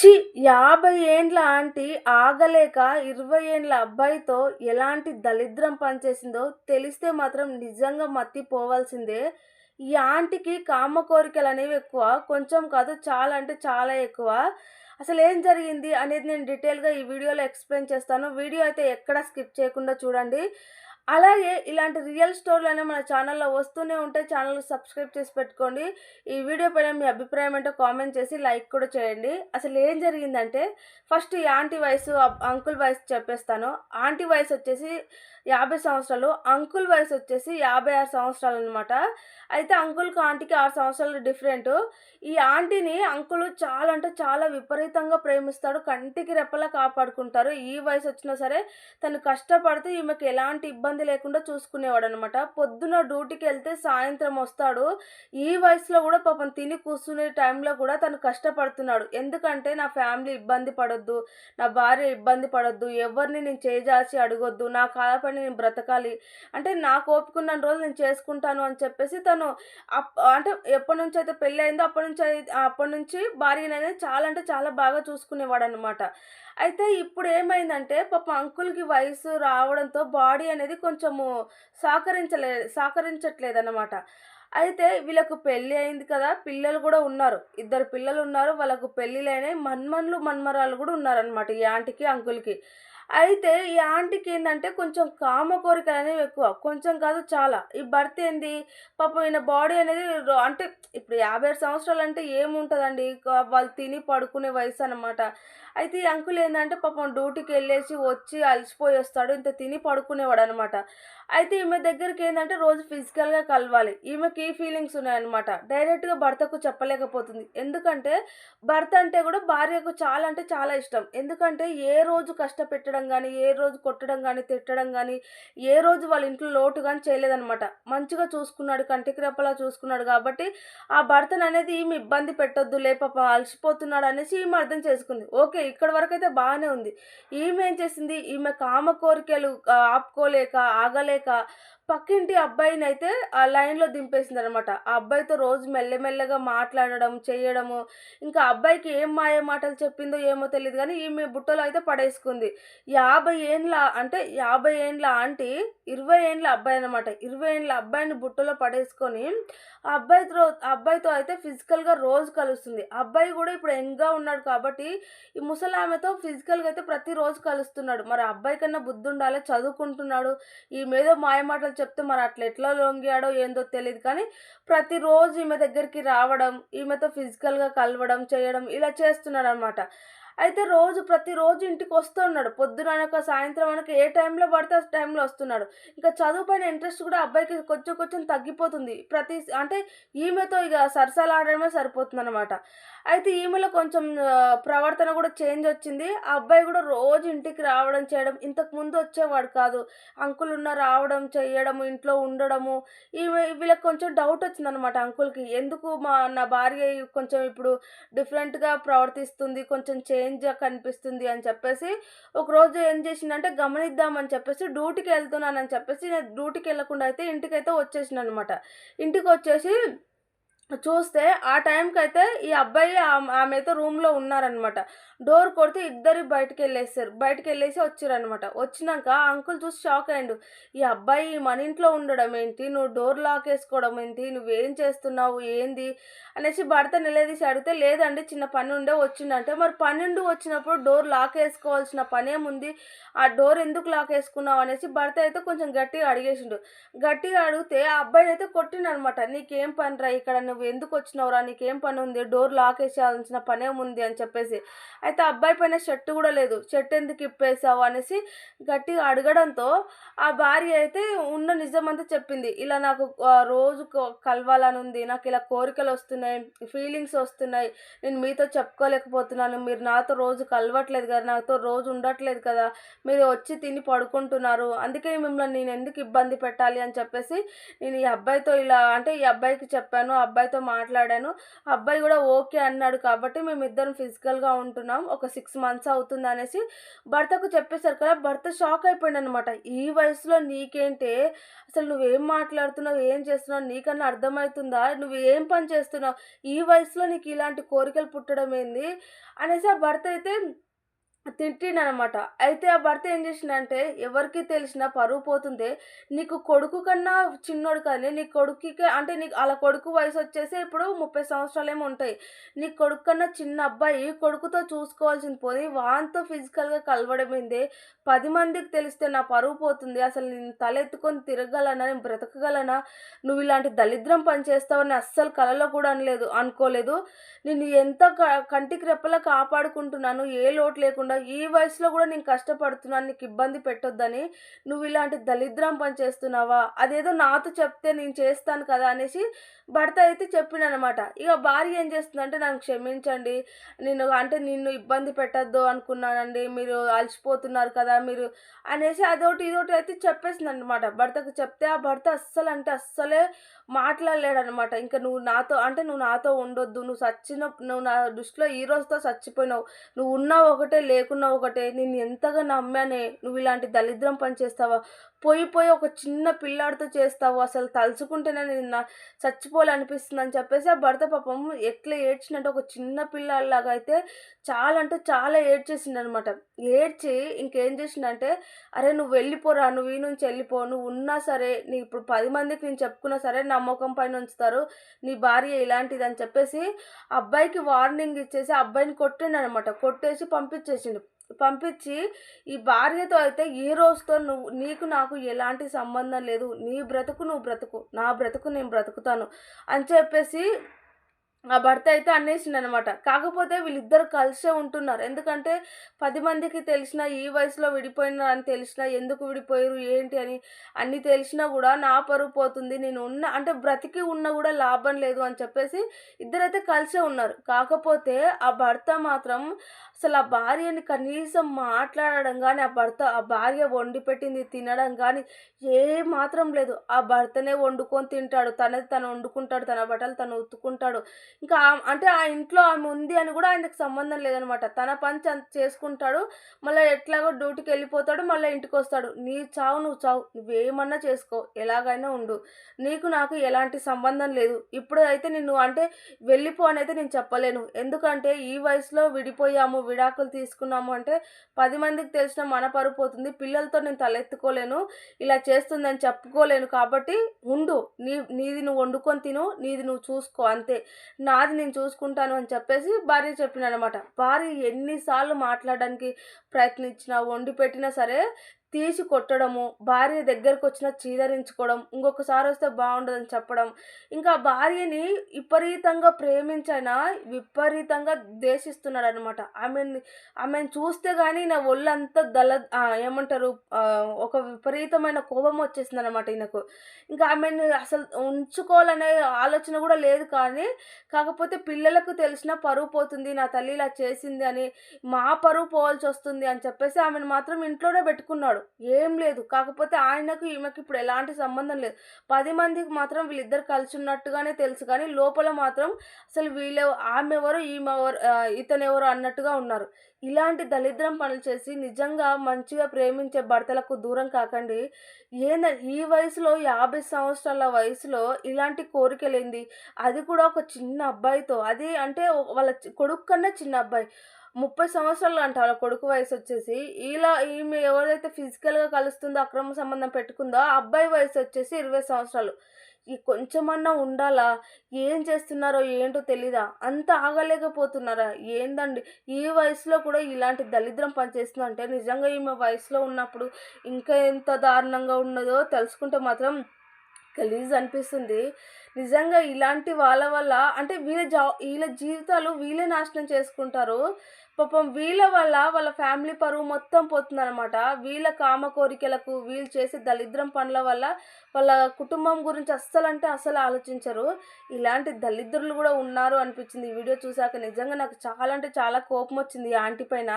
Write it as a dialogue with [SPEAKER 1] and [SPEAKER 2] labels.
[SPEAKER 1] ఛీ! 50 ఏండ్ల ఆంటీ ఆగలేక 20 ఏండ్ల అబ్బాయితో ఎలాంటి దరిద్రం పనిచేసిందో తెలిస్తే మాత్రం నిజంగా మత్తిపోవాల్సిందే. ఈ ఆంటీకి కామ కోరికలనేవి ఎక్కువ. కొంచెం కాదు, చాలా అంటే చాలా ఎక్కువ. అసలేం జరిగింది అనేది నేను డీటెయిల్‌గా ఈ వీడియోలో ఎక్స్‌ప్లెయిన్ చేస్తాను. వీడియో అయితే ఎక్కడ స్కిప్ చేయకుండా చూడండి. అలాగే ఇలాంటి రియల్ స్టోరీలనేవి మన ఛానల్‌లో వస్తూనే ఉంటాయి. ఛానల్‌ని సబ్స్క్రైబ్ చేసి పెట్టుకోండి. ఈ వీడియో పైన మీ అభిప్రాయం ఏంటో కామెంట్ చేసి లైక్ కూడా చేయండి. అసలేం జరిగిందంటే ఫస్ట్ ఈ ఆంటీ వయసు, అంకుల్ వయసు చెప్పేస్తాను. ఆంటీ వయసొచ్చేసి 50 సంవత్సరాలు. అంకుల్ వయసొచ్చేసి 56 సంవత్సరాలనమాట. అయితే అంకుల్‌కి, ఆంటీకి 6 సంవత్సరాలు డిఫరెంటు. ఈ ఆంటీని అంకులు చాలా అంటే చాలా విపరీతంగా ప్రేమిస్తాడు. కంటికి రెప్పలా కాపాడుకుంటారు. ఈ వయసొచ్చినా సరే తను కష్టపడుతూ ఈమెకి ఎలాంటి ఇబ్బంది లేకుండా చూసుకునేవాడనమాట. పొద్దున డ్యూటీకెళ్తే సాయంత్రం వస్తాడు. ఈ వయసులో గూడా పాపం తిని కూర్చునే టైంలో కూడా తను కష్టపడుతున్నాడు. ఎందుకంటే నా ఫ్యామిలీ ఇబ్బంది పడొద్దు, నా భార్య ఇబ్బంది పడొద్దు, ఎవరిని నేను చేజార్చి అడగొద్దు, నా కాళ్ళపైన నేను బ్రతకాలి, అంటే నాకు ఓపిక ఉన్నన్ని రోజులు నేను చేసుకుంటాను అని చెప్పేసి తను అంటే ఎప్పటినుంచయితే పెళ్ళయిందో అప్పటి నుంచి భార్యననేది చాలా అంటే చాలా బాగా చూసుకునేవాడనమాట. అయితే ఇప్పుడు ఏమైందంటే పాపం అంకుల్‌కి వయసు రావడంతో బాడీ అనేది కొంచెము సహకరించట్లేదనమాట. అయితే వీళ్ళకు పెళ్లి అయింది కదా! పిల్లలు గూడా ఉన్నారు. ఇద్దరు పిల్లలున్నారు. వాళ్ళకు పెళ్ళిళ్ళైనయి. మన్మన్లు, మన్మరాళ్ళు గూడా ఉన్నారనమాట ఈ ఆంటీకి, అంకుల్‌కి. అయితే ఈ ఆంటీకేందంటే కొంచెం కామ కోరికలనేవి ఎక్కువ. కొంచెం కాదు, చాలా. ఈ భర్త ఏంది పాపం ఈయన బాడీ అనేది అంటే ఇప్పుడు 57 సంవత్సరాలంటే ఏముంటదండి. వాళ్ళు తిని పడుకునే వయసనమాట. అయితే ఈ అంకుల్ ఏందంటే పాపం డ్యూటీకెళ్ళేసి వచ్చి అలసిపోయి వస్తాడు. ఇంత తిని పడుకునేవాడనమాట. అయితే ఈమె దగ్గరికేందంటే రోజు ఫిజికల్‌గా కలవాలి. ఈమెకి ఈ ఫీలింగ్స్ ఉన్నాయన్నమాట. డైరెక్ట్‌గా భర్తకు చెప్పలేకపోతుంది. ఎందుకంటే భర్త అంటే గూడా భార్యకు చాలా అంటే చాలా ఇష్టం. ఎందుకంటే ఏ రోజు కష్టపెట్టడం గానీ, ఏ రోజు కొట్టడం గానీ, తిట్టడం గానీ, ఏ రోజు వాళ్ళ ఇంట్లో లోటు గానీ చేయలేదనమాట. మంచిగా చూసుకున్నాడు. కంటికి రెప్పలా చూసుకున్నాడు గాబట్టి, ఆ భర్తననేది ఈమె ఇబ్బంది పెట్టొద్దులే పాపం అలసిపోతున్నాడనేసి ఈమె అర్థం చేసుకుంది. ఓకే. ఇక్కడి వరకైతే బానే ఉంది. ఈమె ఏం చేసింది, ఈమె కామ కోరికలు ఆపుకోలేక, ఆగలేక పక్కింటి అబ్బాయినైతే లైన్‌లో దింపేసిందనమాట. ఆ అబ్బాయితో రోజు మెల్లమెల్లగా మాట్లాడడం, చేయడము. ఇంకా అబ్బాయికి ఏం మాయ మాటలు చెప్పిందో ఏమో తెలీదు గానీ, ఈమె బుట్టలో అయితే పడేసుకుంది. 50 ఏండ్ల అంటే 50 ఏండ్ల ఆంటీ 20 ఏండ్ల అబ్బాయనమాట. 20 ఏండ్ల అబ్బాయిని బుట్టలో పడేసుకొని, ఆ అబ్బాయితో అయితే ఫిజికల్‌గా రోజు కలుస్తుంది. ఆ అబ్బాయి గూడా ఇప్పుడు యంగ్‌గా ఉన్నాడు కాబట్టి, ఈ ముసలామెతో ఫిజికల్‌గా అయితే ప్రతిరోజు కలుస్తున్నాడు. మరి ఆ అబ్బాయి కన్నా బుద్ధుండాలే, చదువుకుంటున్నాడు. ఈమేదో మాయమాటలు చెప్తే మరి అట్లా ఎట్లా లొంగాడో ఏందో తెలీదు కానీ, ప్రతిరోజు ఈమె దగ్గరికి రావడం, ఈమెతో ఫిజికల్‌గా కలవడం, చేయడం ఇలా చేస్తున్నాడనమాట. అయితే ప్రతిరోజు ఇంటికొస్తూ ఉన్నాడు. పొద్దుననక, సాయంత్రం అనక ఏ టైంలో పడితే ఆ టైంలో వస్తున్నాడు. ఇంకా చదువు పైన ఇంట్రెస్ట్ కూడా అబ్బాయికి కొంచెం కొంచెం తగ్గిపోతుంది. అంటే ఈమెతో ఇగ సరసాలాడడమే సరిపోతుందనమాట. అయితే ఈమెలో కొంచెం ప్రవర్తన కూడా చేంజ్ వచ్చింది. ఆ అబ్బాయి కూడా రోజు ఇంటికి రావడం, చేయడం. ఇంతకుముందు వచ్చేవాడు కాదు. అంకుల్ రావడం, చెయ్యడము, ఇంట్లో ఉండడము. వీళ్ళకి కొంచెం డౌట్ వచ్చిందనమాట అంకుల్‌కి. ఎందుకు నా భార్య కొంచెం ఇప్పుడు డిఫరెంట్‌గా ప్రవర్తిస్తుంది, కొంచెం చేంజ్‌గా కనిపిస్తుంది అని చెప్పేసి ఒకరోజు ఏం చేసిండంటే గమనిద్దామని చెప్పేసి డ్యూటీకెళ్తున్నానని చెప్పేసి నేను డ్యూటీకెళ్ళకుండా అయితే ఇంటికైతే వచ్చేసిండనమాట. ఇంటికొచ్చేసి చూస్తే ఆ టైంకైతే ఈ అబ్బాయి ఆమెతో రూమ్‌లో ఉన్నారనమాట. డోర్ కొడితే ఇద్దరు బయటికెళ్ళేసి వచ్చిర్రనమాట. వచ్చినంక ఆ అంకుల్ చూసి షాక్ అయ్యిండు. ఈ అబ్బాయి మన ఇంట్లో ఉండడం ఏంటి? నువ్వు డోర్ లాకేసుకోవడం ఏంటి? నువ్వేం చేస్తున్నావు? ఏంది? అనేసి భర్త నిలదీసి అడిగితే, లేదండి చిన్న పని ఉండే వచ్చిండంటే, మరి పనుండి వచ్చినప్పుడు డోర్ లాకేసుకోవాల్సిన పనేముంది? ఆ డోర్ ఎందుకు లాకేసుకున్నావు? అనేసి భర్త అయితే కొంచెం గట్టిగా అడిగేసిండు. గట్టిగా అడిగితే ఆ అబ్బాయినైతే కొట్టిండనమాట. నీకేం పనిరా ఇక్కడ? నువ్వు ఎందుకొచ్చినావురా? నీకేం పనుంది? డోర్ లాకేసేయాల్సిన పనేముంది అని చెప్పేసి. అయితే ఆ అబ్బాయి పైన షర్ట్ గూడా లేదు. షర్ట్ ఎందుకు ఇప్పేసావు అనేసి గట్టిగా అడగడంతో ఆ భార్య అయితే ఉన్న నిజమంతా చెప్పింది. ఇలా నాకు రోజు కలవాలనుంది. నాకిలా కోరికలొస్తున్నాయి, ఫీలింగ్స్ ఒస్తున్నాయి. నేను మీతో చెప్పుకోలేకపోతున్నాను. మీరు నాతో రోజు కలవట్లేదు కదా! నాతో రోజు ఉండట్లేదు కదా! మీరు వచ్చి తిని పడుకుంటున్నారు. అందుకే మిమ్మల్ని నేనెందుకు ఇబ్బంది పెట్టాలి అని చెప్పేసి నేను ఈ అబ్బాయితో ఈ అబ్బాయికి చెప్పాను. ఆ అబ్బాయి అబ్బాయితో మాట్లాడాను. ఆ అబ్బాయి గూడా ఓకే అన్నాడు కాబట్టి మేమిద్దరం ఫిజికల్‌గా ఉంటున్నాం. ఒక 6 మంత్స్ అవుతుందనేసి భర్తకు చెప్పేసారు కదా! భర్త షాక్ అయిపోయాడనమాట. "ఈ వయసులో నీకేంటే? అసలు నువ్వేం మాట్లాడుతున్నావు? ఏం చేస్తున్నావు? నీకన్నా అర్థమైతుందా? నువ్వు ఏం పని చేస్తున్నావు? ఈ వయసులో నీకు ఇలాంటి కోరికలు పుట్టడం ఏంది?" అనేసి ఆ భర్త అయితే తిట్టిండనమాట. అయితే ఆ భర్త ఏం చేసిండంటే, ఎవరికి తెలిసినా పరువు పోతుంది. నీకు కొడుకు కన్నా చిన్నోడు కానీ, నీ కొడుకుకి అంటే నీకు ఆళ్ళ కొడుకు వయసొచ్చేసి ఇప్పుడు 30 సంవత్సరాలేమో ఉంటాయి. నీ కొడుకు కన్నా చిన్న అబ్బాయి కొడుకుతో చూసుకోవాల్సింది పోయి, వానితో ఫిజికల్‌గా కలవడమేందే? 10 మందికి తెలిస్తే నా పరువు పోతుంది. అసలు నేను తలెత్తుకొని తిరగగలనా? నేను బ్రతకగలనా? నువ్విలాంటి దరిద్రం పని చేస్తావని అస్సలు కలలో కూడా అనుకోలేదు. నిన్ను ఎంత కంటికి రెప్పలా కాపాడుకుంటున్నాను. ఏ లోటు లేకుండా. ఈ వయసులో గూడా నేను కష్టపడుతున్నాను. నీకు ఇబ్బంది పెట్టొద్దని. నువ్విలాంటి దరిద్రం పని చేస్తున్నావా? అదేదో నాతో చెప్తే నేను చేస్తాను కదా! అనేసి భర్త అయితే చెప్పిండనమాట. ఇగ భార్య ఏం చేస్తుందంటే, నన్ను క్షమించండి. నిన్ను ఇబ్బంది పెట్టొద్దు అనుకున్నానండి. మీరు అలసిపోతున్నారు కదా! అనేసి అదోటి ఇదోటి అయితే చెప్పేసిందనమాట. భర్తకు చెప్తే ఆ భర్త అస్సలే మాట్లాడలేడనమాట. ఇంక నువ్వు నాతో ఉండొద్దు. నువ్వు నా దృష్టిలో ఈ రోజుతో చచ్చిపోయినావు. నువ్వు ఉన్నా ఒకటే, లేకున్నా ఒకటే. నిన్ను ఎంతగా నమ్మానే. నువ్విలాంటి దరిద్రం పని చేస్తావా? పోయి ఒక చిన్న పిల్లాడితో చేస్తావు. అసలు తలుచుకుంటేనే చచ్చిపోవాలనిపిస్తుందని చెప్పేసి ఆ భర్త పాపం ఎట్లా ఏడ్చినంటే ఒక చిన్న పిల్లాడిలాగా అయితే చాలా అంటే చాలా ఏడ్చేసిండనమాట. ఏడ్చి ఇంకేం చేసిండంటే, "అరే! నువ్వు వెళ్ళిపోరా. నువ్వు ఈ నుంచి వెళ్ళిపో. నువ్వు ఉన్నా సరే, ఇప్పుడు 10 మందికి నేను చెప్పుకున్నా సరే నా మొఖం పైన ఉంచుతారు. నీ భార్య ఇలాంటిదని" చెప్పేసి అబ్బాయికి వార్నింగ్ ఇచ్చేసి ఆ అబ్బాయిని కొట్టిండనమాట. కొట్టేసి పంపించేసిండు. పంపించి ఈ భార్యతో అయితే ఈ రోజుతో నీకు నాకు ఎలాంటి సంబంధం లేదు. నీ బ్రతుకు నువ్వు బ్రతుకు. నా బ్రతుకు నేను బ్రతుకుతాను అని చెప్పేసి ఆ భర్త అయితే అనేసిండనమాట. కాకపోతే వీళ్ళిద్దరూ కలిసే ఉంటున్నారు. ఎందుకంటే 10 మందికి తెలిసినా ఈ వయసులో విడిపోయినారని తెలిసినా ఎందుకు విడిపోయారు ఏంటి అని అన్నీ తెలిసినా గూడా నా పరువు పోతుంది. అంటే బ్రతికి ఉన్నా గూడా లాభం లేదు అని చెప్పేసి ఇద్దరైతే కలిసే ఉన్నారు. కాకపోతే ఆ భర్త మాత్రం అసలు ఆ భార్యని కనీసం మాట్లాడడం గానీ, ఆ భార్య వండిపెట్టింది తినడం గానీ ఏ మాత్రం లేదు. ఆ భర్తనే వండుకొని తింటాడు. తనది తను వండుకుంటాడు. తన బట్టలు తను ఉతుక్కుంటాడు. ఇంకా అంటే ఆ ఇంట్లో ఆమె ఉంది అని గూడా ఆయనకు సంబంధం లేదనమాట. తన పని చేసుకుంటాడు. మళ్ళా ఎట్లాగో డ్యూటీకెళ్ళిపోతాడు. మళ్ళా ఇంటికొస్తాడు. నీ చావు నువ్వు చావు. నువ్వేమన్నా చేసుకో. ఎలాగైనా ఉండు. నీకు నాకు ఎలాంటి సంబంధం లేదు. ఇప్పుడు అయితే అంటే వెళ్ళిపో అనైతే నేను చెప్పలేను. ఎందుకంటే ఈ వయసులో విడిపోయాము, విడాకులు తీసుకున్నాము అంటే 10 మందికి తెలిసినా మన పరువు పోతుంది. పిల్లలతో నేను తలెత్తుకోలేను. ఇలా చేస్తుందని చెప్పుకోలేను కాబట్టి ఉండు. నీది నువ్వు వండుకొని తిను. నీది నువ్వు చూసుకో అంతే. నాది నేను చూసుకుంటాను అని చెప్పేసి భార్య చెప్పిండనమాట. భార్య ఎన్ని సార్లు మాట్లాడడానికి ప్రయత్నించినా, వండి పెట్టినా సరే తీసి కొట్టడము, భార్య దగ్గరకొచ్చినా చీదరించుకోవడం, ఇంకొకసారి వస్తే బావుండదని చెప్పడం, ఇంకా భార్యని విపరీతంగా ప్రేమించైనా విపరీతంగా ద్వేషిస్తున్నాడనమాట. ఆమెను చూస్తే గానీ నా ఒళ్ళంతా ఏమంటారు ఒక విపరీతమైన కోపం వచ్చేసిందనమాట ఈయనకు. ఇంకా ఆమెని అసలు ఉంచుకోవాలనే ఆలోచన గూడా లేదు కానీ, కాకపోతే పిల్లలకు తెలిసినా పరువు పోతుంది. నా తల్లి ఇలా చేసింది అని, మా పరువు పోవాల్సొస్తుంది అని చెప్పేసి ఆమెను మాత్రం ఇంట్లోనే పెట్టుకున్నాడు. ఏం లేదు. కాకపోతే ఆయనకు, ఈమెకి ఇప్పుడు ఎలాంటి సంబంధం లేదు. 10 మందికి మాత్రం వీళ్ళిద్దరు కలిసున్నట్టుగానే తెలుసు కానీ, లోపల మాత్రం అసలు ఆమెవరు, ఇతనెవరు అన్నట్టుగా ఉన్నారు. ఇలాంటి దరిద్రం పనులు చేసి నిజంగా మంచిగా ప్రేమించే భర్తలకు దూరం కాకండి. ఈ వయసులో 50 సంవత్సరాల వయసులో ఇలాంటి కోరికలేంది? అది కూడా ఒక చిన్న అబ్బాయితో. అది అంటే వాళ్ళ కొడుకు కన్నా చిన్న అబ్బాయి. 30 సంవత్సరాలు అంట వాళ్ళ కొడుకు వయసొచ్చేసి. ఈమె ఎవరైతే ఫిజికల్‌గా కలుస్తుందో, అక్రమ సంబంధం పెట్టుకుందో, ఆ అబ్బాయి వయసొచ్చేసి 20 సంవత్సరాలు. ఈ కొంచెమన్నా ఉండాలా? ఏం చేస్తున్నారో ఏంటో తెలీదా? అంత ఆగలేకపోతున్నారా? ఏందండి? ఈ వయసులో కూడా ఇలాంటి దరిద్రం పని చేస్తుందంటే నిజంగా ఈమె వయసులో ఉన్నప్పుడు ఇంకా ఎంత దారుణంగా ఉన్నదో తెలుసుకుంటే మాత్రం గలీజ్ అనిపిస్తుంది. నిజంగా ఇలాంటి వాళ్ళ వల్ల అంటే వీళ్ళ జీవితాలు వీళ్ళే నాశనం చేసుకుంటారు. పాపం వీళ్ళ వల్ల వాళ్ళ ఫ్యామిలీ పరువు మొత్తం పోతుందనమాట. వీళ్ళ కామ కోరికలకు, వీళ్ళు చేసే దరిద్రం పనుల వల్ల వాళ్ళ కుటుంబం గురించి అస్సలు ఆలోచించరు. ఇలాంటి దరిద్రులు గూడా ఉన్నారు అనిపించింది ఈ వీడియో చూసాక. నిజంగా నాకు చాలా అంటే చాలా కోపమొచ్చింది ఈ ఆంటీ పైన.